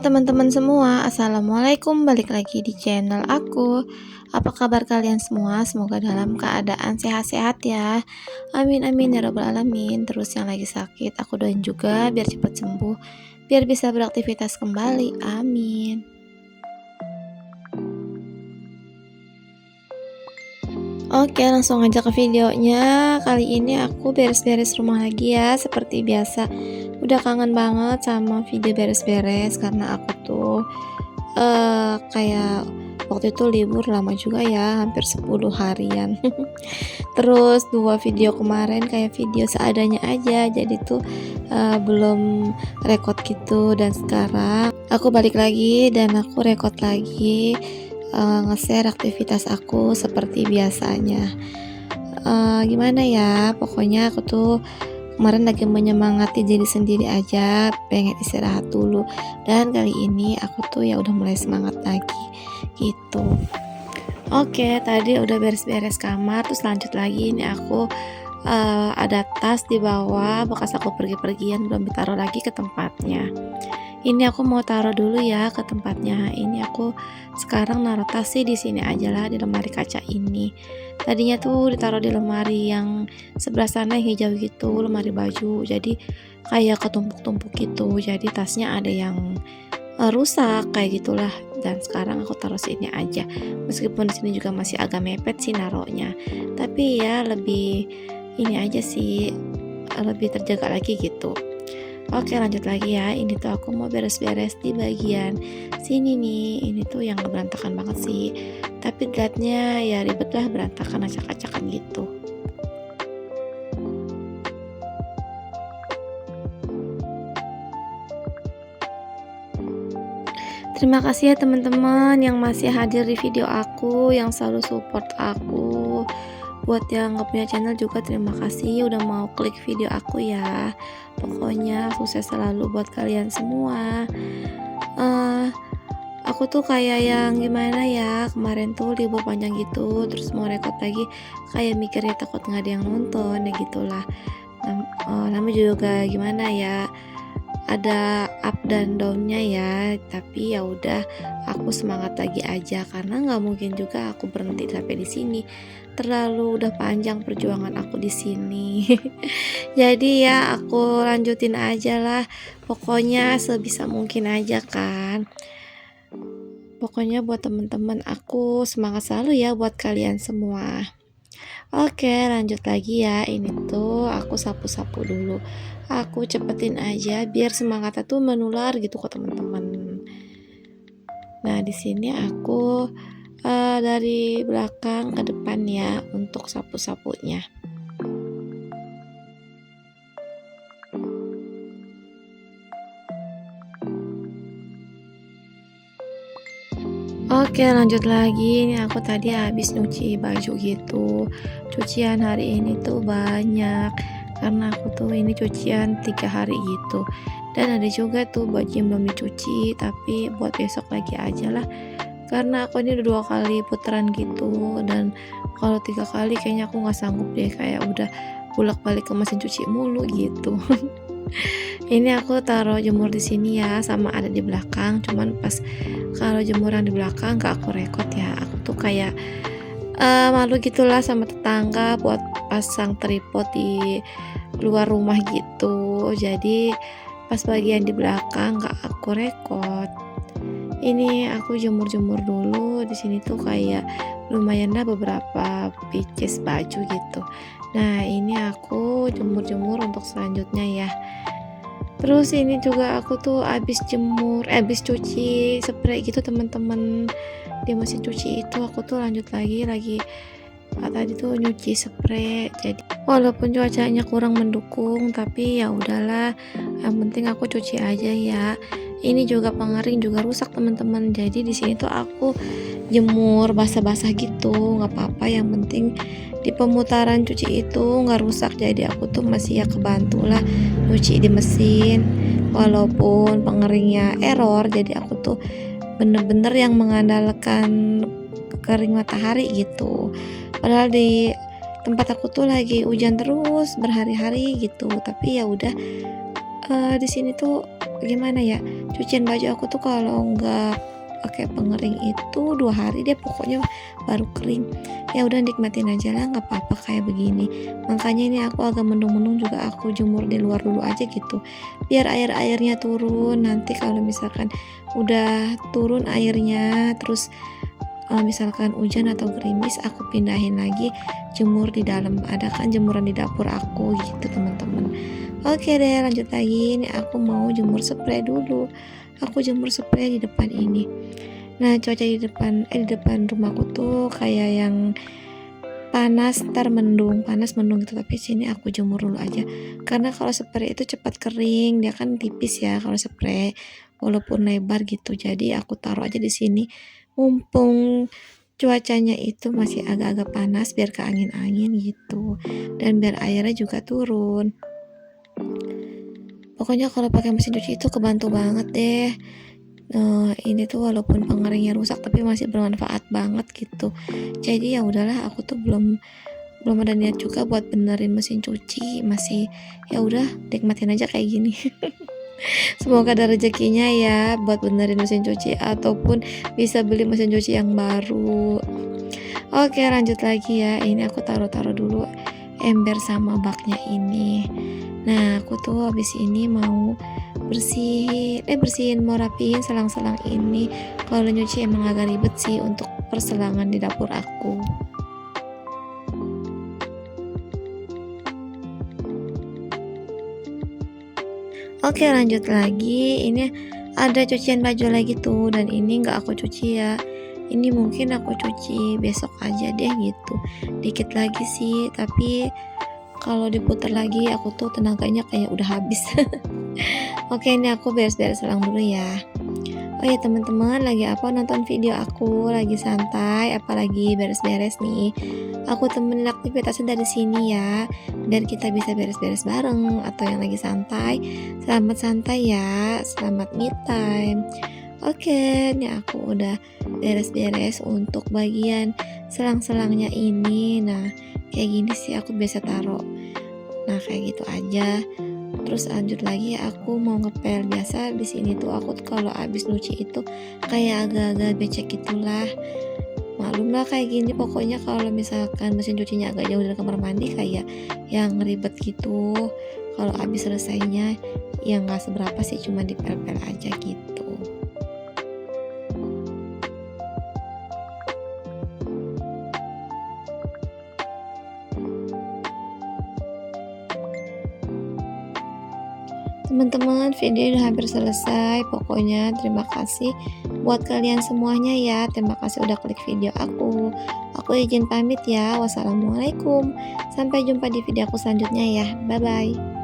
Halo teman-teman semua, assalamualaikum, balik lagi di channel aku. Apa kabar kalian semua? Semoga dalam keadaan sehat-sehat ya. Amin amin ya robbal alamin. Terus yang lagi sakit, aku doain juga biar cepat sembuh, biar bisa beraktivitas kembali. Amin. Oke, langsung aja ke videonya. Kali ini aku beres-beres rumah lagi ya, seperti biasa. Udah kangen banget sama video beres-beres karena aku tuh kayak waktu itu libur lama juga ya, hampir 10 harian. Terus 2 video kemarin kayak video seadanya aja, jadi tuh belum rekod gitu. Dan sekarang aku balik lagi dan aku rekod lagi, nge-share aktivitas aku seperti biasanya. Gimana ya, pokoknya aku tuh kemarin lagi menyemangati diri sendiri aja, pengen istirahat dulu. Dan kali ini aku tuh ya udah mulai semangat lagi gitu. Oke, tadi udah beres-beres kamar, terus lanjut lagi. Ini aku ada tas di bawah bekas aku pergi-pergian, belum ditaruh lagi ke tempatnya. Ini aku mau taruh dulu ya ke tempatnya. Ini aku sekarang naruh tas sih di sini aja lah, di lemari kaca ini. Tadinya tuh ditaruh di lemari yang sebelah sana yang hijau gitu, lemari baju. Jadi kayak ketumpuk-tumpuk gitu. Jadi tasnya ada yang rusak kayak gitulah. Dan sekarang aku taruh sini aja. Meskipun di sini juga masih agak mepet sih naruhnya. Tapi ya lebih ini aja sih, lebih terjaga lagi gitu. Oke, lanjut lagi ya. Ini tuh aku mau beres-beres di bagian sini nih. Ini tuh yang berantakan banget sih, tapi dilihatnya ya ribet lah, berantakan, acak-acakan gitu. Terima kasih ya teman-teman yang masih hadir di video aku, yang selalu support aku. Buat yang nggak punya channel juga terima kasih udah mau klik video aku ya. Pokoknya sukses selalu buat kalian semua. eh aku tuh kayak yang gimana ya, kemarin tuh libur panjang gitu, terus mau rekod lagi kayak mikirnya takut nggak ada yang nonton ya gitulah. Namanya juga gimana ya, ada up dan downnya ya, tapi ya udah, aku semangat lagi aja karena nggak mungkin juga aku berhenti sampai di sini, terlalu udah panjang perjuangan aku di sini. Jadi ya aku lanjutin aja lah, pokoknya sebisa mungkin aja kan. Pokoknya buat temen-temen aku semangat selalu ya buat kalian semua. Oke, lanjut lagi ya. Ini tuh aku sapu-sapu dulu. Aku cepetin aja biar semangatnya tuh menular gitu ke teman-teman. Nah, di sini aku dari belakang ke depan ya untuk sapu-sapunya. Oke, lanjut lagi. Ini aku tadi habis nyuci baju gitu. Cucian hari ini tuh banyak karena aku tuh ini cucian 3 hari gitu. Dan ada juga tuh baju yang belum dicuci, tapi buat besok lagi aja lah. Karena aku ini udah 2 kali putaran gitu, dan kalau 3 kali kayaknya aku nggak sanggup deh, kayak udah bolak-balik ke mesin cuci mulu gitu. Ini aku taruh jemur di sini ya, sama ada di belakang. Cuman pas kalau jemuran di belakang gak aku rekod ya. Aku tuh kayak malu gitulah sama tetangga buat pasang tripod di luar rumah gitu. Jadi pas bagian di belakang gak aku rekod. Ini aku jemur-jemur dulu. Di sini tuh kayak lumayan lah beberapa pieces baju gitu. Nah, ini aku jemur-jemur untuk selanjutnya ya. Terus ini juga aku tuh habis cuci spray gitu teman-teman, di mesin cuci itu aku tuh lanjut lagi tadi tuh nyuci spray. Jadi walaupun cuacanya kurang mendukung, tapi ya udahlah, yang penting aku cuci aja ya. Ini juga pengering juga rusak teman-teman, jadi di sini tuh aku jemur basah-basah gitu, nggak apa-apa, yang penting di pemutaran cuci itu nggak rusak. Jadi aku tuh masih ya kebantu lah nyuci di mesin walaupun pengeringnya error. Jadi aku tuh bener-bener yang mengandalkan kering matahari gitu, padahal di tempat aku tuh lagi hujan terus berhari-hari gitu. Tapi ya udah, di sini tuh gimana ya, cucian baju aku tuh kalau nggak pakai pengering itu 2 hari deh pokoknya baru kering. Ya udah nikmatin aja lah, nggak apa-apa kayak begini. Makanya ini aku agak mendung-mendung juga aku jemur di luar dulu aja gitu. Biar air-airnya turun, nanti kalau misalkan udah turun airnya, terus misalkan hujan atau gerimis, aku pindahin lagi jemur di dalam. Ada kan jemuran di dapur aku gitu teman-teman. Oke deh, lanjut lagi. Ini aku mau jemur spray dulu. Aku jemur spray di depan ini. Nah, cuaca di depan rumahku tuh kayak yang panas mendung gitu, tapi sini aku jemur dulu aja. Karena kalau spray itu cepat kering, dia kan tipis ya kalau spray, walaupun lebar gitu. Jadi aku taruh aja di sini. Mumpung cuacanya itu masih agak-agak panas biar ke angin-angin gitu. Dan biar airnya juga turun. Pokoknya kalau pakai mesin cuci itu kebantu banget deh. Ini tuh walaupun pengeringnya rusak tapi masih bermanfaat banget gitu. Jadi ya udahlah, aku tuh belum belum ada niat juga buat benerin mesin cuci, masih ya udah nikmatin aja kayak gini. Semoga ada rezekinya ya buat benerin mesin cuci ataupun bisa beli mesin cuci yang baru. Oke, lanjut lagi ya. Ini aku taruh-taruh dulu ember sama baknya ini. Nah, aku tuh habis ini mau bersihin mau rapihin selang-selang ini. Kalau nyuci emang agak ribet sih untuk perselangan di dapur aku. Oke, lanjut lagi. Ini ada cucian baju lagi tuh, dan ini nggak aku cuci ya. Ini mungkin aku cuci besok aja deh gitu. Dikit lagi sih, tapi kalau diputar lagi aku tuh tenaganya kayak udah habis. Oke, ini aku beres-beres selang dulu ya. Oh ya teman-teman, lagi apa nonton video aku, lagi santai, apalagi beres-beres nih. Aku temenin aktivitasnya dari sini ya, biar kita bisa beres-beres bareng. Atau yang lagi santai, selamat santai ya, selamat me time. Oke, ini aku udah beres-beres untuk bagian selang-selangnya ini. Nah, kayak gini sih aku biasa taruh. Nah, kayak gitu aja. Terus lanjut lagi, aku mau ngepel. Biasa di sini tuh aku tuh kalau habis nyuci itu kayak agak-agak becek gitulah. Maklum lah kayak gini, pokoknya kalau misalkan mesin cucinya agak jauh dari kamar mandi kayak yang ribet gitu. Kalau habis selesainya ya nggak seberapa sih, cuma dipel-pel aja gitu. Teman-teman, video udah hampir selesai. Pokoknya terima kasih buat kalian semuanya ya. Terima kasih udah klik video aku. Aku izin pamit ya. Wassalamualaikum. Sampai jumpa di video aku selanjutnya ya. Bye bye.